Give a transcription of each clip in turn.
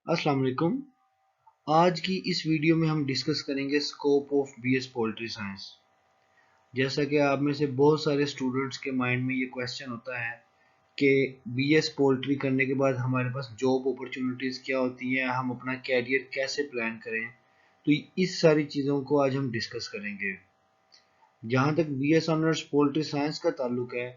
अस्सलाम वालेकुम। आज की इस वीडियो में हम डिस्कस करेंगे scope of BS poultry science. जैसा कि आप में से बहुत सारे स्टूडेंट्स के माइंड में ये क्वेश्चन होता है कि बीएस पोल्ट्री करने के बाद हमारे पास जॉब अपॉर्चुनिटीज़ क्या होती हैं, हम अपना कैरियर कैसे प्लान करें। तो इस सारी चीज़ों को आज हम डिस्कस करेंगे। जहाँ तक बीएस ऑनर्स पोल्ट्री साइंस का ताल्लुक है,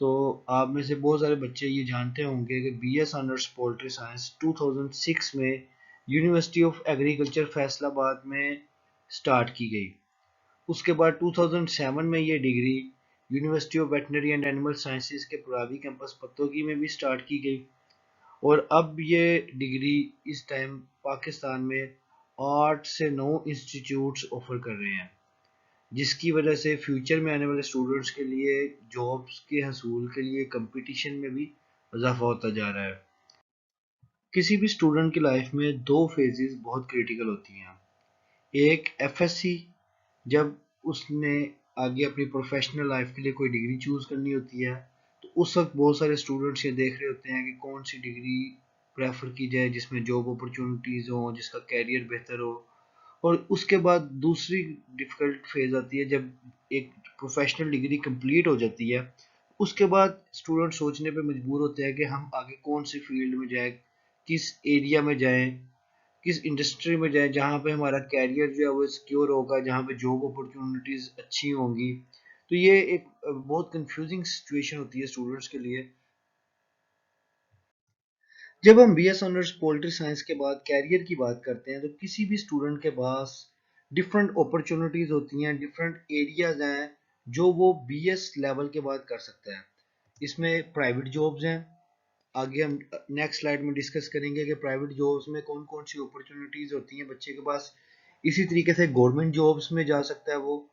तो आप में से बहुत सारे बच्चे ये जानते होंगे कि बीएस ऑनर्स पोल्ट्री साइंस 2006 में यूनिवर्सिटी ऑफ एग्रीकल्चर फैसलाबाद में स्टार्ट की गई। उसके बाद 2007 में ये degree university of veterinary and animal sciences के पुरावी कैंपस पत्तोगी में भी स्टार्ट की गई। और अब ये डिग्री इस टाइम पाकिस्तान में 8 से 9 इंस्टीट्यूट्स ऑफर कर रहे हैं, जिसकी वजह से फ्यूचर में आने वाले स्टूडेंट्स के लिए जॉब्स के हसूल के लिए कंपटीशन में भी इजाफा होता जा रहा है। किसी भी स्टूडेंट की लाइफ में दो फेजेस बहुत क्रिटिकल होती हैं। एक एफएससी, जब उसने आगे अपनी प्रोफेशनल लाइफ के लिए कोई डिग्री चूज करनी होती है, तो उस वक्त बहुत सारे स्टूडेंट्स ये देख रहे होते हैं कि कौन सी डिग्री प्रेफर की जाए जिसमें जॉब अपॉर्चुनिटीज हो, जिसका कैरियर बेहतर हो। और उसके बाद दूसरी डिफिकल्ट फेज आती है जब एक प्रोफेशनल डिग्री कंप्लीट हो जाती है। उसके बाद स्टूडेंट सोचने पे मजबूर होते हैं कि हम आगे कौन सी फील्ड में जाएं, किस एरिया में जाएं, किस इंडस्ट्री में जाएं जहाँ पे हमारा कैरियर जो है वो सिक्योर होगा, जहाँ पे जॉब अपॉर्चुनिटीज अच्छी होंगी। तो ये एक बहुत कंफ्यूजिंग सिचुएशन होती है स्टूडेंट्स के लिए। जब हम बीएस ऑनर्स पोल्ट्री साइंस के बाद कैरियर की बात करते हैं, तो किसी भी स्टूडेंट के पास डिफरेंट अपॉर्चुनिटीज होती हैं, डिफरेंट एरियाज हैं जो वो बीएस लेवल के बाद कर सकता है। इसमें प्राइवेट जॉब्स हैं। आगे हम नेक्स्ट स्लाइड में डिस्कस करेंगे कि प्राइवेट जॉब्स में कौन कौन सी अपॉर्चुनिटीज होती हैं बच्चे के पास। इसी तरीके से गवर्नमेंट जॉब्स में जा सकता है, वो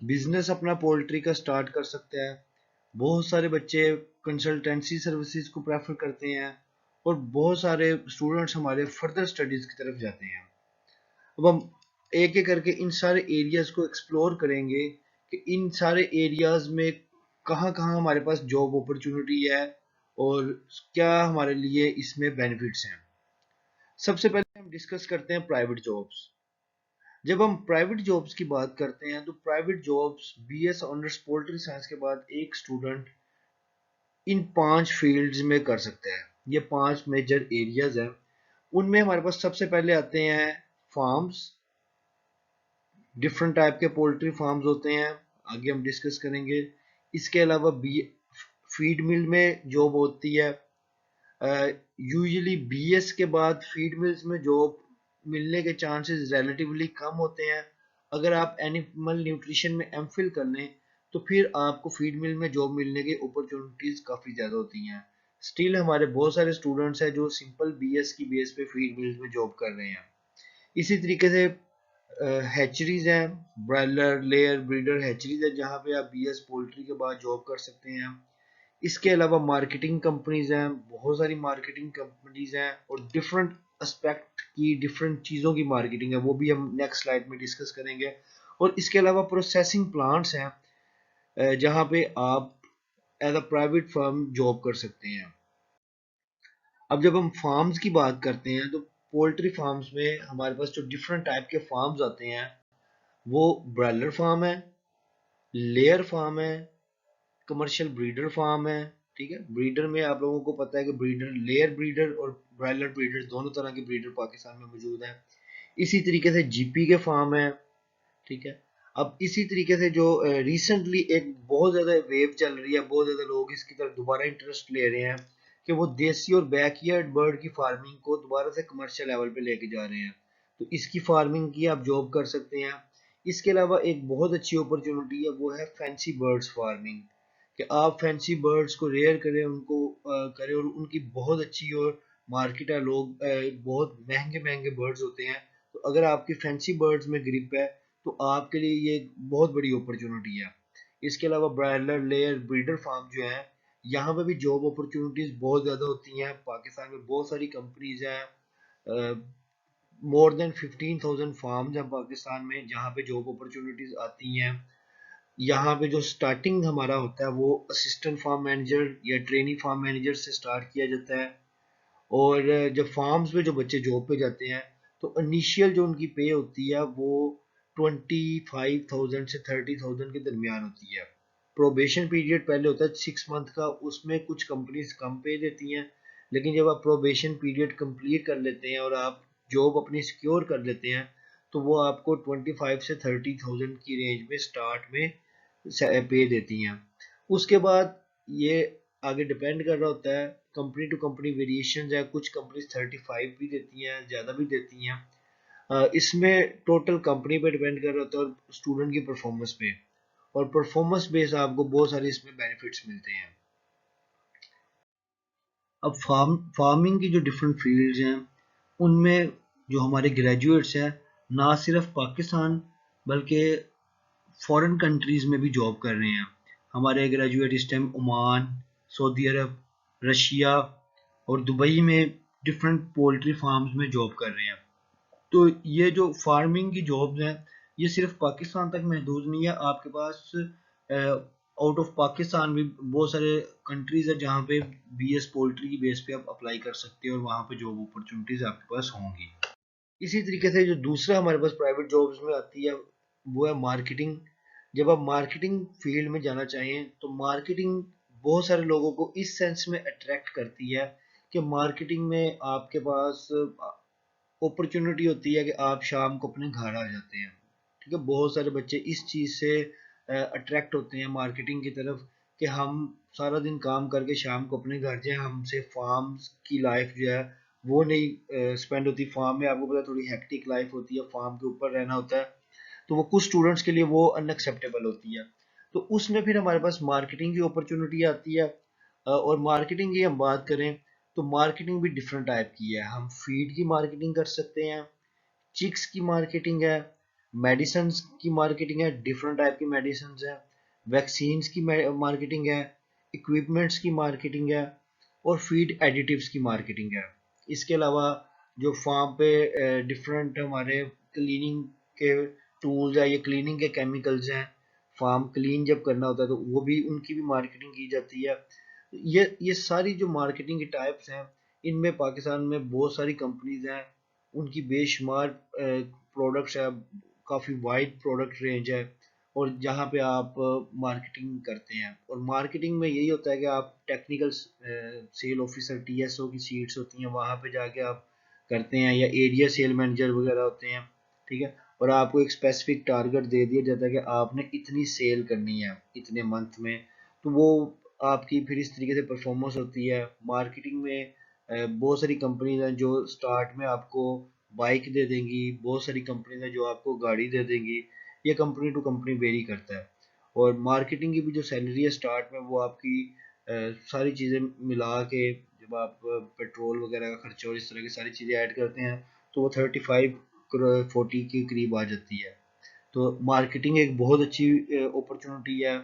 बिजनेस अपना पोल्ट्री का स्टार्ट कर सकता है। बहुत सारे बच्चे कंसल्टेंसी सर्विसेज को प्रेफर करते हैं, और बहुत सारे स्टूडेंट्स हमारे फर्दर स्टडीज की तरफ जाते हैं। अब हम एक एक करके इन सारे एरियाज को एक्सप्लोर करेंगे कि इन सारे एरियाज में कहाँ कहाँ हमारे पास जॉब अपॉर्चुनिटी है और क्या हमारे लिए इसमें बेनिफिट्स हैं। सबसे पहले हम डिस्कस करते हैं प्राइवेट जॉब्स। जब हम प्राइवेट जॉब्स की बात करते हैं, तो private jobs BS honours poultry science के बाद एक स्टूडेंट इन 5 फील्ड्स में कर सकते हैं। ये 5 मेजर एरियाज हैं। उनमें हमारे पास सबसे पहले आते हैं फार्म्स। डिफरेंट टाइप के पोल्ट्री फार्म्स होते हैं, आगे हम डिस्कस करेंगे। इसके अलावा बी फीड मिल में जॉब होती है। यूजुअली बीएस के बाद फीड मिल्स में जॉब मिलने के चांसेस रिलेटिवली कम होते हैं। अगर आप एनिमल न्यूट्रिशन में एमफिल कर लें, तो फिर आपको फीड मिल में जॉब मिलने की अपॉर्चुनिटीज काफ़ी ज़्यादा होती हैं। स्टिल हमारे बहुत सारे स्टूडेंट्स हैं जो सिंपल बीएस की बेस पे फीड मिल्स में जॉब कर रहे हैं। इसी तरीके से हैचरीज हैं, ब्रायलर लेयर ब्रीडर हैचरीज है जहाँ पे आप बीएस पोल्ट्री के बाद जॉब कर सकते हैं। इसके अलावा मार्केटिंग कंपनीज हैं, बहुत सारी मार्केटिंग कंपनीज हैं, और डिफरेंट एस्पेक्ट की डिफरेंट चीज़ों की मार्केटिंग है, वो भी हम नेक्स्ट स्लाइड में डिस्कस करेंगे। और इसके अलावा प्रोसेसिंग प्लांट्स हैं जहाँ पे आप as a private firm job कर सकते हैं। अब जब हम फार्म्स की बात करते हैं, तो पोल्ट्री फार्म्स में हमारे पास जो डिफरेंट टाइप के फार्म्स आते हैं, वो ब्रायलर फार्म है, लेयर फार्म है, कमर्शियल ब्रीडर फार्म है। ठीक है, ब्रीडर में आप लोगों को पता है कि ब्रीडर, लेयर ब्रीडर और ब्रायलर ब्रीडर, दोनों तरह के ब्रीडर पाकिस्तान में मौजूद हैं। इसी तरीके से जीपी के फार्म है। ठीक है। अब इसी तरीके से जो रिसेंटली एक बहुत ज़्यादा वेव चल रही है, बहुत ज़्यादा लोग इसकी तरफ दोबारा इंटरेस्ट ले रहे हैं कि वो देसी और बैकयार्ड बर्ड की फार्मिंग को दोबारा से कमर्शियल लेवल पे लेके जा रहे हैं। तो इसकी फार्मिंग की आप जॉब कर सकते हैं। इसके अलावा एक बहुत अच्छी अपॉर्चुनिटी है, वो है फैंसी बर्ड्स फार्मिंग, कि आप फैंसी बर्ड्स को रेयर करें, उनको करें, और उनकी बहुत अच्छी और मार्केट है। लोग बहुत महंगे महंगे बर्ड्स होते हैं। तो अगर आपकी फैंसी बर्ड्स में ग्रिप है, तो आपके लिए ये बहुत बड़ी अपॉर्चुनिटी है। इसके अलावा ब्रायलर लेयर ब्रीडर फार्म जो है, यहाँ पे भी जॉब अपॉर्चुनिटीज बहुत ज़्यादा होती हैं। पाकिस्तान में बहुत सारी कंपनीज हैं, मोर देन 15,000 फार्म्स हैं पाकिस्तान में जहाँ पे जॉब अपॉर्चुनिटीज आती हैं। यहाँ पे जो स्टार्टिंग हमारा होता है वो असिस्टेंट फार्म मैनेजर या ट्रेनी फार्म मैनेजर से स्टार्ट किया जाता है, और जब फार्म्स में जो बच्चे जॉब पे जाते हैं तो इनिशियल जो उनकी पे होती है वो 25,000 से 30,000 के दरमियान होती है। प्रोबेशन पीरियड पहले होता है 6 मंथ का, उसमें कुछ कंपनीज कम पे देती हैं, लेकिन जब आप प्रोबेशन पीरियड कंप्लीट कर लेते हैं और आप जॉब अपनी सिक्योर कर लेते हैं तो वो आपको 25 से 30,000 की रेंज में स्टार्ट में पे देती हैं। उसके बाद ये आगे डिपेंड कर रहा होता है, कंपनी टू कंपनी वेरिएशन है, कुछ कंपनीज 35 भी देती हैं, ज़्यादा भी देती हैं। इसमें टोटल कंपनी पे डिपेंड कर रहा होता है और स्टूडेंट की परफॉर्मेंस पे, और परफॉर्मेंस बेस आपको बहुत सारे इसमें बेनिफिट्स मिलते हैं। अब फार्मिंग की जो डिफरेंट फील्ड्स हैं उनमें जो हमारे ग्रेजुएट्स हैं ना सिर्फ पाकिस्तान बल्कि फॉरेन कंट्रीज में भी जॉब कर रहे हैं। हमारे ग्रेजुएट इस टाइम ओमान, सऊदी अरब, रशिया और दुबई में डिफरेंट पोल्ट्री फार्म्स में जॉब कर रहे हैं। तो ये जो फार्मिंग की जॉब्स हैं ये सिर्फ पाकिस्तान तक महदूद नहीं है, आपके पास आउट ऑफ पाकिस्तान भी बहुत सारे कंट्रीज है जहाँ पे बीएस पोल्ट्री की बेस पे आप अप्लाई कर सकते हो और वहाँ पे जॉब अपॉर्चुनिटीज आपके पास होंगी। इसी तरीके से जो दूसरा हमारे पास प्राइवेट जॉब्स में आती है वो है मार्केटिंग। जब आप मार्केटिंग फील्ड में जाना चाहें तो मार्केटिंग बहुत सारे लोगों को इस सेंस में अट्रैक्ट करती है कि मार्केटिंग में आपके पास अपॉर्चुनिटी होती है कि आप शाम को अपने घर आ जाते हैं। ठीक है, बहुत सारे बच्चे इस चीज़ से अट्रैक्ट होते हैं मार्केटिंग की तरफ कि हम सारा दिन काम करके शाम को अपने घर जाएं, हमसे फार्म्स की लाइफ जो है वो नहीं स्पेंड होती। फार्म में आपको पता है थोड़ी हेक्टिक लाइफ होती है, फार्म के ऊपर रहना होता है, तो वो कुछ स्टूडेंट्स के लिए वो अनएक्सेप्टेबल होती है। तो उसमें फिर हमारे पास मार्केटिंग की अपॉर्चुनिटी आती है। और मार्केटिंग की हम बात करें तो मार्केटिंग भी डिफरेंट टाइप की है। हम फीड की मार्केटिंग कर सकते हैं, चिक्स की मार्केटिंग है, मेडिसिन की मार्केटिंग है, डिफरेंट टाइप की मेडिसिन है, वैक्सीन्स की मार्केटिंग है, इक्विपमेंट्स की मार्केटिंग है और फीड एडिटिव्स की मार्केटिंग है। इसके अलावा जो फार्म पे डिफरेंट हमारे क्लीनिंग के टूल्स है, ये क्लीनिंग के केमिकल्स हैं, फार्म क्लीन जब करना होता है तो वो भी उनकी भी मार्केटिंग की जाती है। ये सारी जो मार्केटिंग की टाइप्स हैं इनमें पाकिस्तान में बहुत सारी कंपनीज हैं, उनकी बेशुमार प्रोडक्ट्स है, काफ़ी वाइड प्रोडक्ट रेंज है, और जहाँ पे आप मार्केटिंग करते हैं। और मार्केटिंग में यही होता है कि आप टेक्निकल सेल ऑफिसर टीएसओ की सीट्स होती हैं वहाँ पे जाके आप करते हैं, या एरिया सेल मैनेजर वगैरह होते हैं। ठीक है, और आपको एक स्पेसिफिक टारगेट दे दिया जाता है कि आपने इतनी सेल करनी है इतने मंथ में, तो वो आपकी फिर इस तरीके से परफॉर्मेंस होती है। मार्केटिंग में बहुत सारी कंपनीज हैं जो स्टार्ट में आपको बाइक दे देंगी, बहुत सारी कंपनीज हैं जो आपको गाड़ी दे देंगी, ये कंपनी टू कंपनी वेरी करता है। और मार्केटिंग की भी जो सैलरी है स्टार्ट में वो आपकी सारी चीज़ें मिला के, जब आप पेट्रोल वगैरह का खर्चा और इस तरह की सारी चीज़ें ऐड करते हैं तो वो 35-40 के करीब आ जाती है। तो मार्केटिंग एक बहुत अच्छी अपॉर्चुनिटी है।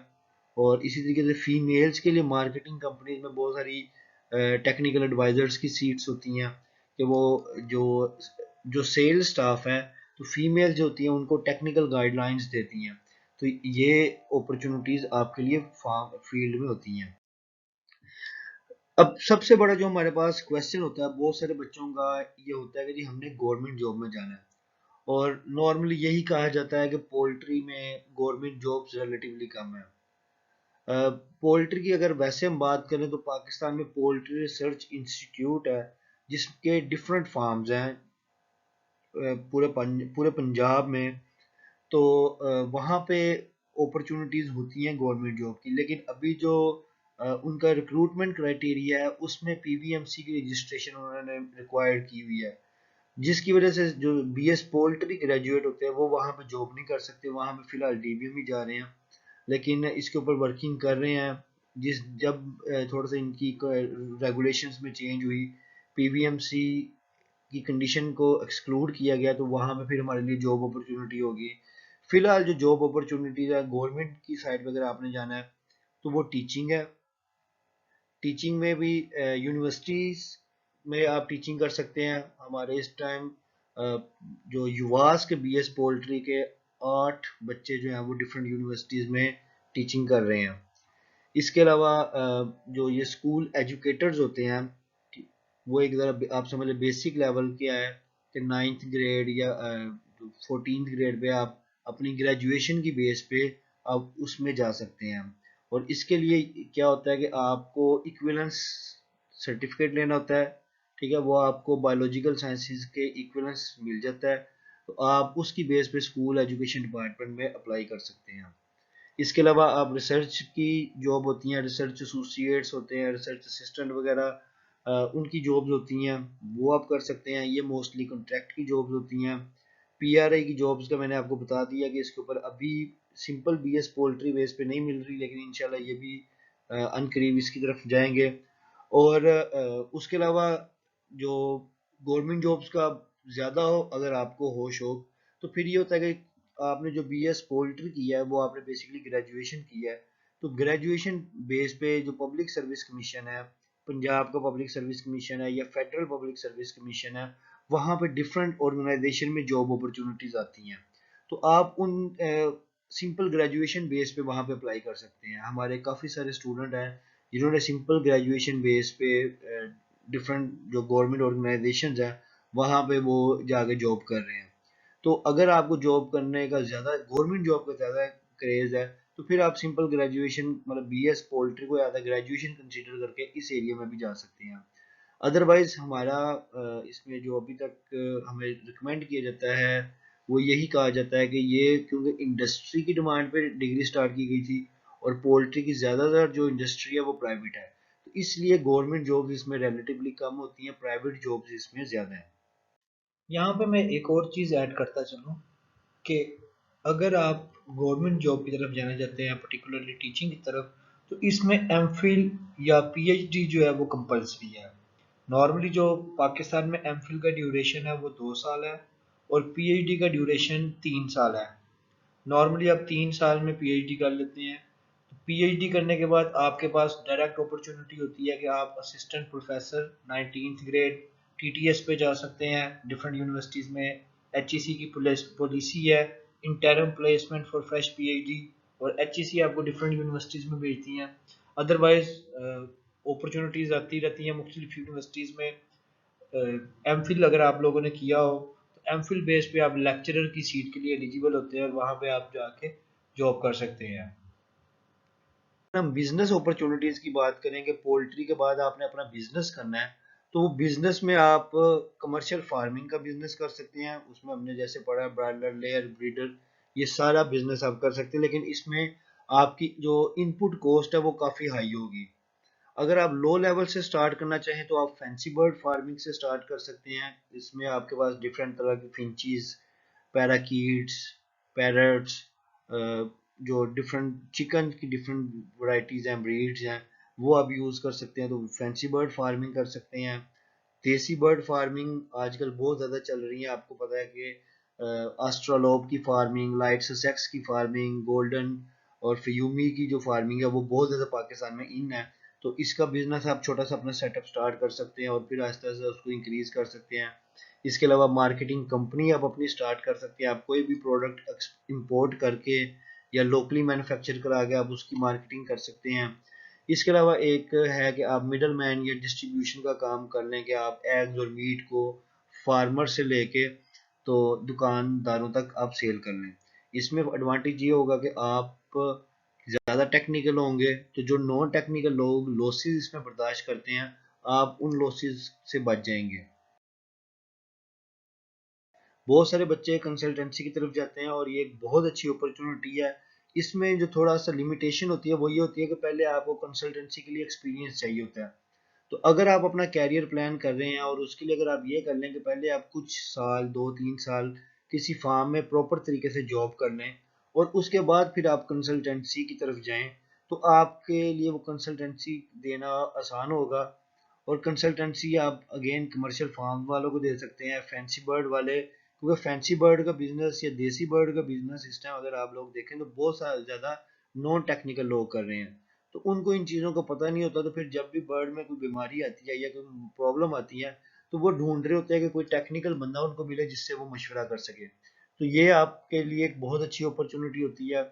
और इसी तरीके से फीमेल्स के लिए मार्केटिंग कंपनीज में बहुत सारी टेक्निकल एडवाइजर्स की सीट्स होती हैं कि वो जो जो सेल स्टाफ है तो फीमेल जो होती हैं उनको टेक्निकल गाइडलाइंस देती हैं। तो ये अपॉर्चुनिटीज आपके लिए फार्म फील्ड में होती हैं। अब सबसे बड़ा जो हमारे पास क्वेश्चन होता है बहुत सारे बच्चों का ये होता है कि जी हमने गवर्नमेंट जॉब में जाना है, और नॉर्मली यही कहा जाता है कि पोल्ट्री में गवर्नमेंट जॉब्स रिलेटिवली कम है। पोल्ट्री की अगर वैसे हम बात करें तो पाकिस्तान में पोल्ट्री रिसर्च इंस्टीट्यूट है जिसके डिफरेंट फार्म्स हैं पूरे पंजाब में। तो वहाँ पे अपॉर्चुनिटीज़ होती हैं गवर्नमेंट जॉब की, लेकिन अभी जो उनका रिक्रूटमेंट क्राइटेरिया है उसमें पीबीएमसी की रजिस्ट्रेशन उन्होंने रिक्वायर्ड की हुई है, जिसकी वजह से जो बीएस पोल्ट्री ग्रेजुएट होते हैं वो वहाँ पे जॉब नहीं कर सकते, वहाँ पे फिलहाल डीबीएम ही जा रहे हैं, लेकिन इसके ऊपर वर्किंग कर रहे हैं। जिस जब थोड़ा सा इनकी रेगुलेशंस में चेंज हुई, पीबीएमसी की कंडीशन को एक्सक्लूड किया गया, तो वहाँ पे फिर हमारे लिए जॉब अपॉर्चुनिटी होगी। फिलहाल जो जॉब अपॉर्चुनिटीज है गवर्नमेंट की साइड पे अगर आपने जाना है तो वो टीचिंग है। टीचिंग में भी यूनिवर्सिटीज में आप टीचिंग कर सकते हैं। हमारे इस टाइम जो युवास के बीएस पोल्ट्री के 8 बच्चे जो हैं वो डिफरेंट यूनिवर्सिटीज में टीचिंग कर रहे हैं। इसके अलावा जो ये स्कूल एजुकेटर्स होते हैं वो एक ज़रा आप समझ लें बेसिक लेवल क्या है कि 9th ग्रेड या 14th ग्रेड पे आप अपनी ग्रेजुएशन की बेस पे आप उसमें जा सकते हैं। और इसके लिए क्या होता है कि आपको इक्विवेलेंस सर्टिफिकेट लेना होता है, ठीक है, वो आपको बायोलॉजिकल साइंसेज के इक्विवेलेंस मिल जाता है, तो आप उसकी बेस पे स्कूल एजुकेशन डिपार्टमेंट में अप्लाई कर सकते हैं। इसके अलावा आप रिसर्च की जॉब होती हैं, रिसर्च एसोसिएट्स होते हैं, रिसर्च असिस्टेंट वगैरह, उनकी जॉब्स होती हैं, वो आप कर सकते हैं। ये मोस्टली कॉन्ट्रैक्ट की जॉब्स होती हैं। पीआरआई की जॉब्स का मैंने आपको बता दिया कि इसके ऊपर अभी सिंपल बीएस पोल्ट्री बेस पे नहीं मिल रही, लेकिन इंशाल्लाह ये भी अनकरीब इसकी तरफ जाएंगे। और उसके अलावा जो गवर्नमेंट जॉब्स का ज़्यादा हो अगर आपको हो शौक, तो फिर ये होता है कि आपने जो बीएस पोल्ट्री किया है वो आपने बेसिकली ग्रेजुएशन किया है, तो ग्रेजुएशन बेस पे जो पब्लिक सर्विस कमीशन है, पंजाब का पब्लिक सर्विस कमीशन है या फेडरल पब्लिक सर्विस कमीशन है, वहाँ पे डिफरेंट ऑर्गेनाइजेशन में जॉब अपॉर्चुनिटीज आती हैं। तो आप उन सिंपल ग्रेजुएशन बेस पे वहाँ पे अप्लाई कर सकते हैं। हमारे काफ़ी सारे स्टूडेंट हैं जिन्होंने सिंपल ग्रेजुएशन बेस पे डिफरेंट जो गवर्नमेंट ऑर्गेनाइजेशंस हैं वहाँ पे वो जाके जॉब कर रहे हैं। तो अगर आपको जॉब करने का ज़्यादा गवर्नमेंट जॉब का ज़्यादा क्रेज है, तो फिर आप सिंपल ग्रेजुएशन मतलब बीएस पोल्ट्री को ज़्यादा ग्रेजुएशन कंसीडर करके इस एरिया में भी जा सकते हैं। अदरवाइज हमारा इसमें जो अभी तक हमें रिकमेंड किया जाता है वो यही कहा जाता है कि ये क्योंकि इंडस्ट्री की डिमांड पे डिग्री स्टार्ट की गई थी और पोल्ट्री की ज़्यादातर जो इंडस्ट्री है वो प्राइवेट है, तो इसलिए गवर्नमेंट जॉब्स इसमें रिलेटिवली कम होती हैं, प्राइवेट जॉब्स इसमें ज़्यादा है। यहाँ पे मैं एक और चीज़ ऐड करता चलूँ कि अगर आप गवर्नमेंट जॉब की तरफ जाना चाहते हैं, पर्टिकुलरली टीचिंग की तरफ, तो इसमें एमफिल या पीएचडी जो है वो कंपलसरी है। नॉर्मली जो पाकिस्तान में एमफिल का ड्यूरेशन है वो 2 साल है और पीएचडी का ड्यूरेशन 3 साल है। नॉर्मली आप 3 साल में पीएचडी कर लेते हैं। तो पीएचडी करने के बाद आपके पास डायरेक्ट अपॉर्चुनिटी होती है कि आप assistant professor 19th grade TTS पे जा सकते हैं डिफरेंट यूनिवर्सिटीज़ में। एचईसी की पॉलिसी है interim placement for fresh PhD, और एचईसी आपको डिफरेंट यूनिवर्सिटीज़ में भेजती हैं। अदरवाइज अपॉर्चुनिटीज़ आती रहती हैं मुख्तलिफ यूनिवर्सिटीज़ में। एम फिल अगर आप लोगों ने किया हो तो एम फिल बेस पे आप लेक्चरर की सीट के लिए एलिजिबल होते हैं और वहाँ पे आप जाके जॉब कर सकते हैं। हम बिजनेस अपॉर्चुनिटीज की बात करें कि पोल्ट्री के बाद आपने अपना बिजनेस करना है, तो वो बिजनेस में आप कमर्शियल फार्मिंग का बिजनेस कर सकते हैं। उसमें हमने जैसे पढ़ा ब्रायलर लेयर ब्रीडर, ये सारा बिजनेस आप कर सकते हैं, लेकिन इसमें आपकी जो इनपुट कॉस्ट है वो काफ़ी हाई होगी। अगर आप लो लेवल से स्टार्ट करना चाहें तो आप फैंसी बर्ड फार्मिंग से स्टार्ट कर सकते हैं। इसमें आपके पास डिफरेंट तरह की फिंचीज, पैराकीट्स, पैरट्स, जो डिफरेंट चिकन की डिफरेंट वैरायटीज हैं, ब्रीड्स हैं, वो आप यूज़ कर सकते हैं, तो फैंसी बर्ड फार्मिंग कर सकते हैं। देसी बर्ड फार्मिंग आजकल बहुत ज़्यादा चल रही है, आपको पता है कि ऑस्ट्रालोप की फार्मिंग, लाइट ससेक्स की फार्मिंग, गोल्डन और फ्यूमी की जो फार्मिंग है वो बहुत ज़्यादा पाकिस्तान में इन है। तो इसका बिजनेस आप छोटा सा अपना सेटअप स्टार्ट कर सकते हैं और फिर आहिस्ता आहिस्ता उसको इंक्रीज कर सकते हैं। इसके अलावा मार्केटिंग कंपनी आप अपनी स्टार्ट कर सकते हैं। आप कोई भी प्रोडक्ट इंपोर्ट करके या लोकली मैन्युफैक्चर करा के आप उसकी मार्केटिंग कर सकते हैं। इसके अलावा एक है कि आप मिडल मैन या डिस्ट्रीब्यूशन का काम कर लें कि आप एग्स और मीट को फार्मर से लेके तो दुकानदारों तक आप सेल कर लें। इसमें एडवांटेज ये होगा कि आप ज़्यादा टेक्निकल होंगे, तो जो नॉन टेक्निकल लोग लॉसेस इसमें बर्दाश्त करते हैं, आप उन लॉसेस से बच जाएंगे। बहुत सारे बच्चे कंसल्टेंसी की तरफ जाते हैं और ये एक बहुत अच्छी अपॉर्चुनिटी है। इसमें जो थोड़ा सा लिमिटेशन होती है वो ये होती है कि पहले आपको कंसल्टेंसी के लिए एक्सपीरियंस चाहिए होता है। तो अगर आप अपना कैरियर प्लान कर रहे हैं और उसके लिए अगर आप ये कर लें कि पहले आप कुछ साल 2-3 साल किसी फार्म में प्रॉपर तरीके से जॉब कर लें और उसके बाद फिर आप कंसल्टेंसी की तरफ जाएं, तो आपके लिए वो कंसल्टेंसी देना आसान होगा। और कंसल्टेंसी आप अगेन कमर्शियल फार्म वालों को दे सकते हैं, फैंसी बर्ड वाले, क्योंकि फैंसी बर्ड का बिजनेस या देसी बर्ड का बिजनेस इस टाइम अगर आप लोग देखें तो बहुत सारा ज़्यादा नॉन टेक्निकल लोग कर रहे हैं, तो उनको इन चीज़ों का पता नहीं होता। तो फिर जब भी बर्ड में कोई बीमारी आती है या कोई प्रॉब्लम आती है, तो वो ढूंढ रहे होते हैं कि कोई टेक्निकल बंदा उनको मिले जिससे वो मशवरा कर सके। तो ये आपके लिए एक बहुत अच्छी अपॉर्चुनिटी होती है।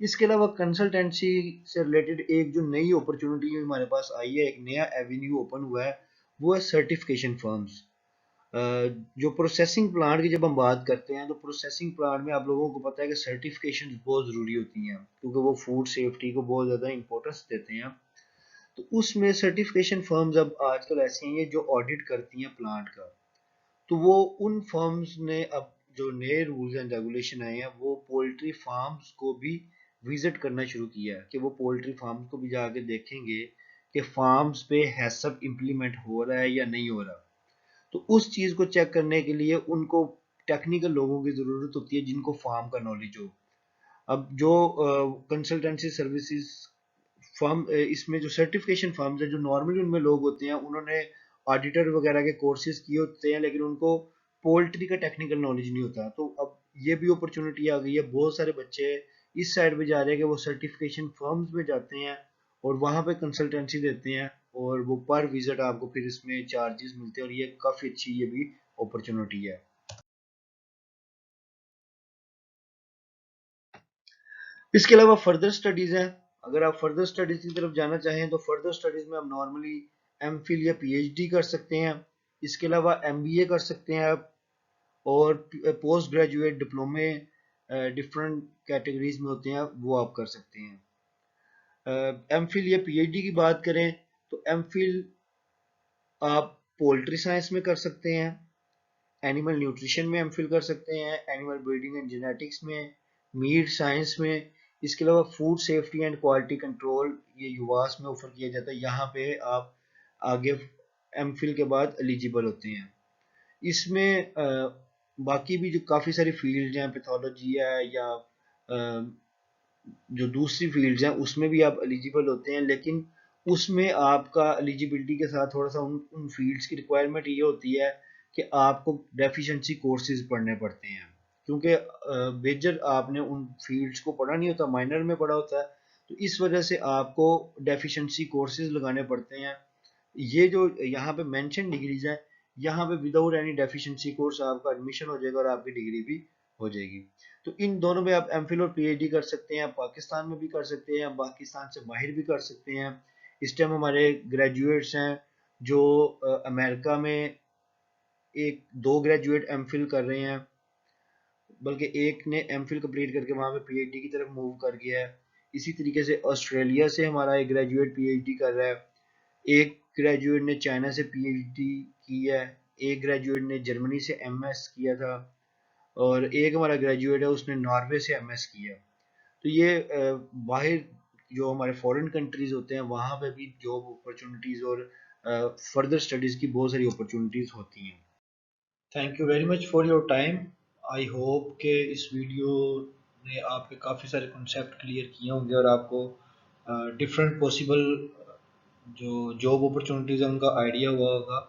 इसके अलावा कंसल्टेंसी से रिलेटेड एक जो नई अपॉर्चुनिटी हमारे पास आई है, एक नया एवेन्यू ओपन हुआ है, वो है सर्टिफिकेशन फर्म्स। जो प्रोसेसिंग प्लांट की जब हम बात करते हैं तो प्रोसेसिंग प्लांट में आप लोगों को पता है कि सर्टिफिकेशन बहुत ज़रूरी होती हैं, क्योंकि वो फूड सेफ्टी को बहुत ज़्यादा इंपॉर्टेंस देते हैं। तो उसमें सर्टिफिकेशन फर्म्स अब आजकल ऐसी हैं जो ऑडिट करती हैं प्लांट का। तो वो उन फर्म्स ने अब जो नए रूल्स एंड रेगुलेशन आए हैं वो पोल्ट्री फार्म्स को भी विजिट करना शुरू किया है, कि वो पोल्ट्री फार्म्स को भी जाके देखेंगे कि फार्म्स पे हैसअप इम्प्लीमेंट हो रहा है या नहीं हो रहा। तो उस चीज़ को चेक करने के लिए उनको टेक्निकल लोगों की ज़रूरत होती है जिनको फार्म का नॉलेज हो। अब जो कंसल्टेंसी सर्विसेज फर्म, इसमें जो सर्टिफिकेशन फर्म्स है, जो नॉर्मली उनमें लोग होते हैं उन्होंने ऑडिटर वगैरह के कोर्सेज किए होते हैं, लेकिन उनको पोल्ट्री का टेक्निकल नॉलेज नहीं होता। तो अब ये भी अपॉर्चुनिटी आ गई है, बहुत सारे बच्चे इस साइड पे जा रहे हैं कि वो सर्टिफिकेशन फर्म्स में जाते हैं और वहाँ पे कंसल्टेंसी देते हैं, और वो पर विजिट आपको फिर इसमें चार्जेस मिलते हैं, और ये काफ़ी अच्छी ये भी अपॉर्चुनिटी है। इसके अलावा फर्दर स्टडीज़ हैं। अगर आप फर्दर स्टडीज़ की तरफ जाना चाहें तो फर्दर स्टडीज़ में आप नॉर्मली एमफिल या पीएचडी कर सकते हैं। इसके अलावा एमबीए कर सकते हैं आप, और पोस्ट ग्रेजुएट डिप्लोमे डिफरेंट कैटेगरीज में होते हैं, वो आप कर सकते हैं। एमफिल या पीएचडी की बात करें तो एमफिल आप पोल्ट्री साइंस में कर सकते हैं, एनिमल न्यूट्रिशन में एमफिल कर सकते हैं, एनिमल ब्रीडिंग एंड जेनेटिक्स में, मीट साइंस में। इसके अलावा food safety and quality control ये युवास में ऑफर किया जाता है, यहाँ पे आप आगे एमफिल के बाद एलिजिबल होते हैं। इसमें बाकी भी जो काफ़ी सारी फील्ड हैं, पैथोलॉजी है या जो दूसरी फील्ड्स हैं उसमें भी आप एलिजिबल होते हैं, लेकिन उसमें आपका एलिजिबिलिटी के साथ थोड़ा सा उन फील्ड्स की रिक्वायरमेंट ये होती है कि आपको डेफिशिएंसी कोर्सेज पढ़ने पड़ते हैं, क्योंकि मेजर आपने उन फील्ड्स को पढ़ा नहीं होता, माइनर में पढ़ा होता है। तो इस वजह से आपको डेफिशिएंसी कोर्सेज लगाने पड़ते हैं। ये जो यहाँ पे मेंशन डिग्रीज है, यहाँ पे विदाउट एनी डेफिशिएंसी कोर्स आपका एडमिशन हो जाएगा और आपकी डिग्री भी हो जाएगी। तो इन दोनों में आप एमफिल और पीएचडी कर सकते हैं, पाकिस्तान में भी कर सकते हैं, पाकिस्तान से बाहर भी कर सकते हैं। इस टाइम हमारे ग्रेजुएट्स हैं जो अमेरिका में एक दो ग्रेजुएट एमफिल कर रहे हैं, बल्कि एक ने एमफिल कंप्लीट करके वहाँ पे पीएचडी की तरफ मूव कर गया है। इसी तरीके से ऑस्ट्रेलिया से हमारा एक ग्रेजुएट पीएचडी कर रहा है, एक ग्रेजुएट ने चाइना से पीएचडी की है, एक ग्रेजुएट ने जर्मनी से एमएस किया था, और एक हमारा ग्रेजुएट है उसने नॉर्वे से एमएस किया। तो ये बाहर जो हमारे फॉरेन कंट्रीज होते हैं वहाँ पे भी जॉब अपॉर्चुनिटीज़ और फर्दर स्टडीज़ की बहुत सारी अपॉर्चुनिटीज़ होती हैं। Thank you very much for your time. I hope कि इस वीडियो ने आपके काफ़ी सारे कॉन्सेप्ट क्लियर किए होंगे और आपको डिफरेंट पॉसिबल जो जॉब अपॉर्चुनिटीज़ हैं उनका आइडिया हुआ होगा।